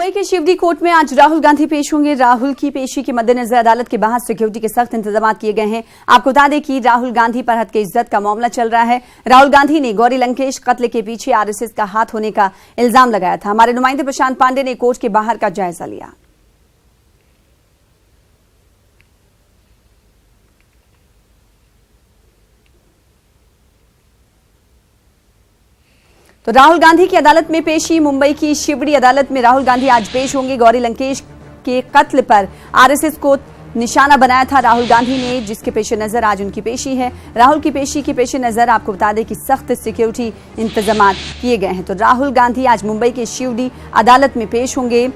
मुंबई के शिवडी कोर्ट में आज राहुल गांधी पेश होंगे। राहुल की पेशी के मद्देनजर अदालत के बाहर सिक्योरिटी के सख्त इंतजाम किए गए हैं। आपको बता दें कि राहुल गांधी पर हत्या इज्जत का मामला चल रहा है। राहुल गांधी ने गौरी लंकेश कत्ल के पीछे आरएसएस का हाथ होने का इल्जाम लगाया था। हमारे नुमाइंदे प्रशांत पांडे ने कोर्ट के बाहर का जायजा लिया। तो राहुल गांधी की अदालत में पेशी। मुंबई की शिवड़ी अदालत में राहुल गांधी आज पेश होंगे। गौरी लंकेश के कत्ल पर आरएसएस को निशाना बनाया था राहुल गांधी ने, जिसके पेश नजर आज उनकी पेशी है। राहुल की पेशी के पेश नजर आपको बता दें कि सख्त सिक्योरिटी इंतजाम किए गए हैं। तो राहुल गांधी आज मुंबई के शिवड़ी अदालत में पेश होंगे।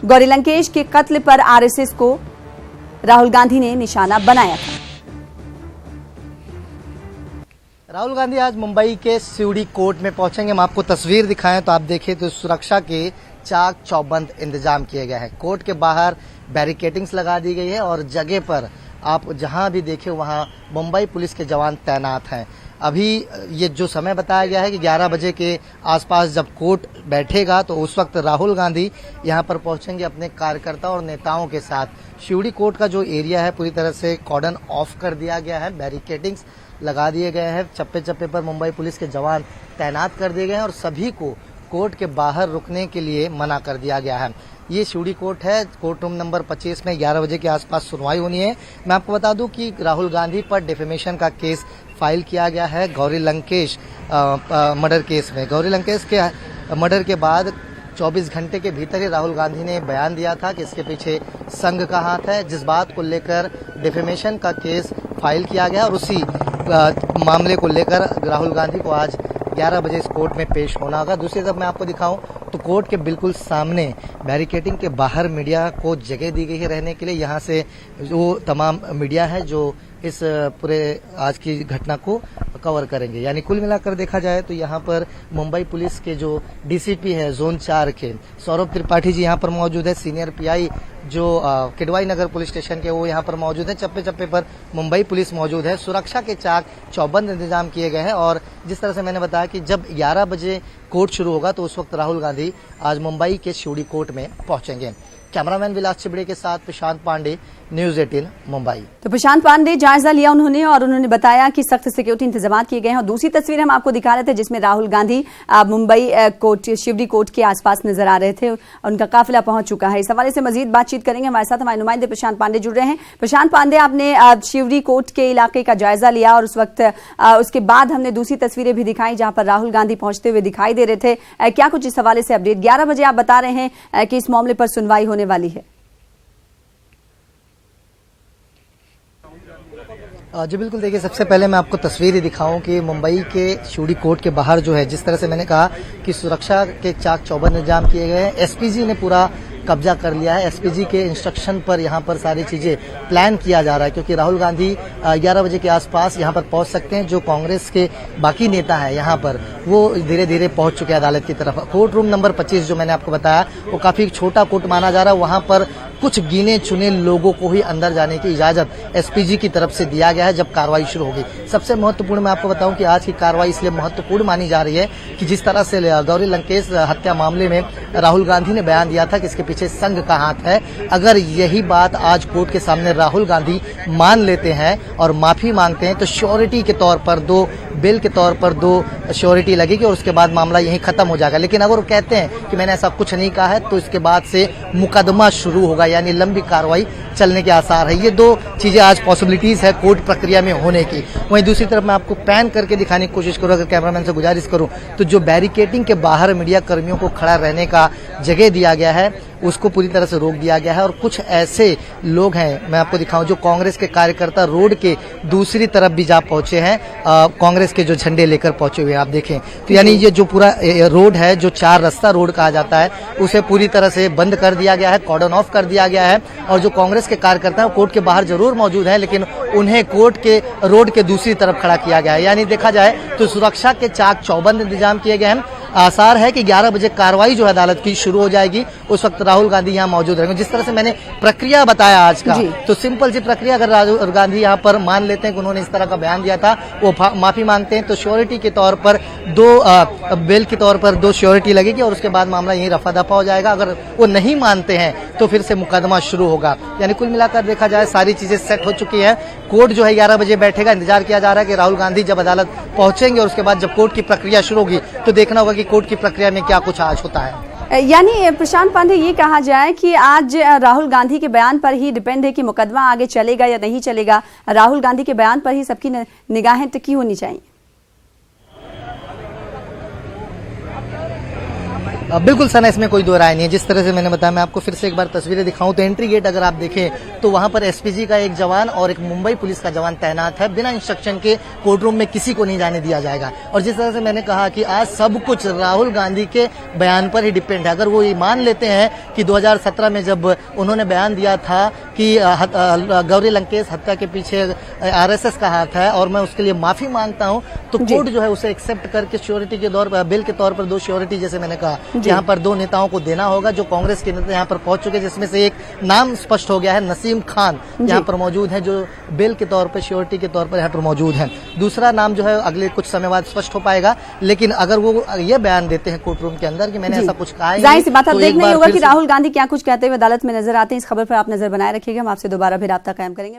गौरी लंकेश के कत्ल पर आरएसएस को राहुल गांधी ने निशाना बनाया था। राहुल गांधी आज मुंबई के शिवड़ी कोर्ट में पहुंचेंगे। हम आपको तस्वीर दिखाएं तो आप देखें तो सुरक्षा के चाक चौबंद इंतजाम किए गए हैं। कोर्ट के बाहर बैरिकेडिंग्स लगा दी गई है और जगह पर आप जहां भी देखें वहां मुंबई पुलिस के जवान तैनात हैं। अभी ये जो समय बताया गया है कि 11 बजे के आसपास जब कोर्ट बैठेगा तो उस वक्त राहुल गांधी यहां पर पहुंचेंगे अपने कार्यकर्ता और नेताओं के साथ। शिवड़ी कोर्ट का जो एरिया है पूरी तरह से कॉर्डन ऑफ कर दिया गया है, बैरिकेडिंग्स लगा दिए गए हैं। चप्पे चप्पे पर मुंबई पुलिस के जवान तैनात कर दिए गए हैं और सभी को कोर्ट के बाहर रुकने के लिए मना कर दिया गया है। ये शिवड़ी कोर्ट है। कोर्ट रूम नंबर 25 में 11 बजे के आसपास सुनवाई होनी है। मैं आपको बता दूं कि राहुल गांधी पर डिफेमेशन का केस फाइल किया गया है गौरी लंकेश मर्डर केस में। गौरी लंकेश के मर्डर के बाद 24 घंटे के भीतर ही राहुल गांधी ने बयान दिया था कि इसके पीछे संघ का हाथ है, जिस बात को लेकर डिफेमेशन का केस फाइल किया गया और उसी मामले को लेकर राहुल गांधी को आज 11 बजे इस कोर्ट में पेश होना होगा। दूसरी तरफ मैं आपको दिखाऊं तो कोर्ट के बिल्कुल सामने बैरिकेडिंग के बाहर मीडिया को जगह दी गई है रहने के लिए। यहां से वो तमाम मीडिया है जो इस पूरे आज की घटना को कवर करेंगे। यानी कुल मिलाकर देखा जाए तो यहाँ पर मुंबई पुलिस के जो डीसीपी है जोन 4 के सौरभ त्रिपाठी जी यहाँ पर मौजूद है। सीनियर पीआई जो किडवाई नगर पुलिस स्टेशन के वो यहाँ पर मौजूद है। चप्पे चप्पे पर मुंबई पुलिस मौजूद है। सुरक्षा के चाक चौबंद इंतजाम किए गए हैं और जिस तरह से मैंने बताया कि जब 11 बजे कोर्ट शुरू होगा तो उस वक्त राहुल गांधी आज मुंबई के शिवड़ी कोर्ट में पहुंचेंगे। कैमरामैन विलास चिबड़े के साथ प्रशांत पांडे, न्यूज 18 मुंबई। तो प्रशांत पांडे जायजा लिया उन्होंने बताया कि सख्त सिक्योरिटी इंतजाम किए गए हैं। और दूसरी तस्वीर हम आपको दिखा रहे थे जिसमें राहुल गांधी मुंबई कोर्ट शिवड़ी कोर्ट के आसपास नजर आ रहे थे। उनका काफिला पहुंच चुका है। इस हवाले से मजीद बातचीत करेंगे। हमारे साथ हमारे नुमाइंदे प्रशांत पांडे जुड़ रहे हैं। प्रशांत पांडे, आपने शिवड़ी कोर्ट के इलाके का जायजा लिया और उस वक्त उसके बाद हमने दूसरी तस्वीरें भी दिखाई जहां पर राहुल गांधी पहुंचते हुए दिखाई दे रहे थे। क्या कुछ इस हवाले से अपडेट? 11 बजे आप बता रहे हैं कि इस मामले पर सुनवाई होने वाली है। जी बिल्कुल, देखिए सबसे पहले मैं आपको तस्वीर ही दिखाऊं कि मुंबई के शिवड़ी कोर्ट के बाहर जो है जिस तरह से मैंने कहा कि सुरक्षा के चाक चौबंद इंतजाम किए गए हैं। एसपीजी ने पूरा कब्जा कर लिया है। एसपीजी के इंस्ट्रक्शन पर यहाँ पर सारी चीजें प्लान किया जा रहा है क्योंकि राहुल गांधी 11 बजे के आसपास यहाँ पर पहुंच सकते हैं। जो कांग्रेस के बाकी नेता हैं यहाँ पर वो धीरे धीरे पहुंच चुके हैं अदालत की तरफ। कोर्ट रूम नंबर 25 जो मैंने आपको बताया वो काफी छोटा कोर्ट माना जा रहा है। वहां पर कुछ गिने चुने लोगों को ही अंदर जाने की इजाजत एसपीजी की तरफ से दिया गया है जब कार्रवाई शुरू होगी। सबसे महत्वपूर्ण मैं आपको बताऊं कि आज की कार्रवाई इसलिए महत्वपूर्ण मानी जा रही है कि जिस तरह से गौरी लंकेश हत्या मामले में राहुल गांधी ने बयान दिया था कि इसके पीछे संघ का हाथ है। अगर यही बात आज कोर्ट के सामने राहुल गांधी मान लेते हैं और माफी मांगते हैं तो श्योरिटी के तौर पर बेल के तौर पर 2 श्योरिटी लगेगी और उसके बाद मामला यहीं खत्म हो जाएगा। लेकिन अगर वो कहते हैं कि मैंने ऐसा कुछ नहीं कहा है तो इसके बाद से मुकदमा शुरू होगा, यानी लंबी कार्रवाई चलने के आसार है। ये 2 चीजें आज पॉसिबिलिटीज है कोर्ट प्रक्रिया में होने की। वहीं दूसरी तरफ मैं आपको पैन करके दिखाने की कोशिश करूं, अगर कैमरामैन से गुजारिश करूं तो जो बैरिकेडिंग के बाहर मीडिया कर्मियों को खड़ा रहने का जगह दिया गया है उसको पूरी तरह से रोक दिया गया है। और कुछ ऐसे लोग हैं, मैं आपको दिखाऊं, जो कांग्रेस के कार्यकर्ता रोड के दूसरी तरफ भी जा पहुंचे हैं। कांग्रेस के जो झंडे लेकर पहुंचे हुए हैं आप देखें तो यानी ये जो पूरा रोड है जो 4 रास्ता रोड कहा जाता है उसे पूरी तरह से बंद कर दिया गया है, कॉर्डन ऑफ कर दिया गया है। और जो कांग्रेस के कार्यकर्ता हैं कोर्ट के बाहर जरूर मौजूद हैं लेकिन उन्हें कोर्ट के रोड के दूसरी तरफ खड़ा किया गया है। यानी देखा जाए तो सुरक्षा के चाक चौबंद इंतजाम किए गए हैं। आसार है कि 11 बजे कार्रवाई जो है अदालत की शुरू हो जाएगी। उस वक्त राहुल गांधी यहाँ मौजूद रहेंगे। जिस तरह से मैंने प्रक्रिया बताया आज का, तो सिंपल सी प्रक्रिया, अगर राहुल गांधी यहाँ पर मान लेते हैं कि उन्होंने इस तरह का बयान दिया था, वो माफी मांगते हैं, तो श्योरिटी के तौर पर बेल के तौर पर 2 श्योरिटी लगेगी और उसके बाद मामला यहीं रफा दफा हो जाएगा। अगर वो नहीं मानते हैं तो फिर से मुकदमा शुरू होगा। यानी कुल मिलाकर देखा जाए सारी चीजें सेट हो चुकी है। कोर्ट जो है 11 बजे बैठेगा। इंतजार किया जा रहा है कि राहुल गांधी जब अदालत पहुंचेंगे और उसके बाद जब कोर्ट की प्रक्रिया शुरू होगी तो देखना होगा कि कोर्ट की प्रक्रिया में क्या कुछ आज होता है। यानी प्रशांत पांडे, ये कहा जाए कि आज राहुल गांधी के बयान पर ही डिपेंड है कि मुकदमा आगे चलेगा या नहीं चलेगा। राहुल गांधी के बयान पर ही सबकी निगाहें टिकी होनी चाहिए। बिल्कुल सना, इसमें कोई दो राय नहीं है। जिस तरह से मैंने बताया, मैं आपको फिर से एक बार तस्वीरें दिखाऊं तो एंट्री गेट अगर आप देखें तो वहां पर एसपीजी का एक जवान और एक मुंबई पुलिस का जवान तैनात है। बिना इंस्ट्रक्शन के कोर्ट रूम में किसी को नहीं जाने दिया जाएगा। और जिस तरह से मैंने कहा कि आज सब कुछ राहुल गांधी के बयान पर ही डिपेंड है। अगर वो ये मान लेते हैं कि 2017 में जब उन्होंने बयान दिया था कि गौरी लंकेश हत्या के पीछे आरएसएस का हाथ है और मैं उसके लिए माफी मांगता हूं, तो कोर्ट जो है उसे एक्सेप्ट करके श्योरिटी के तौर पर, बिल के तौर पर 2 श्योरिटी, जैसे मैंने कहा, यहाँ पर 2 नेताओं को देना होगा जो कांग्रेस के नेता यहाँ पर पहुंच चुके हैं, जिसमें से एक नाम स्पष्ट हो गया है, नसीम खान यहाँ पर मौजूद है, जो बिल के तौर पर, श्योरिटी के तौर पर यहाँ पर मौजूद है। दूसरा नाम जो है अगले कुछ समय बाद स्पष्ट हो पाएगा। लेकिन अगर वो ये बयान देते हैं कोर्ट रूम के अंदर कि मैंने ऐसा कुछ कहा है, जाहिर सी बात, अब देखना ही होगा कि राहुल गांधी क्या कुछ कहते हुए अदालत में नजर आते हैं। इस खबर पर आप नजर बनाए रखिएगा। हम आपसे दोबारा भी राब्ता कायम करेंगे।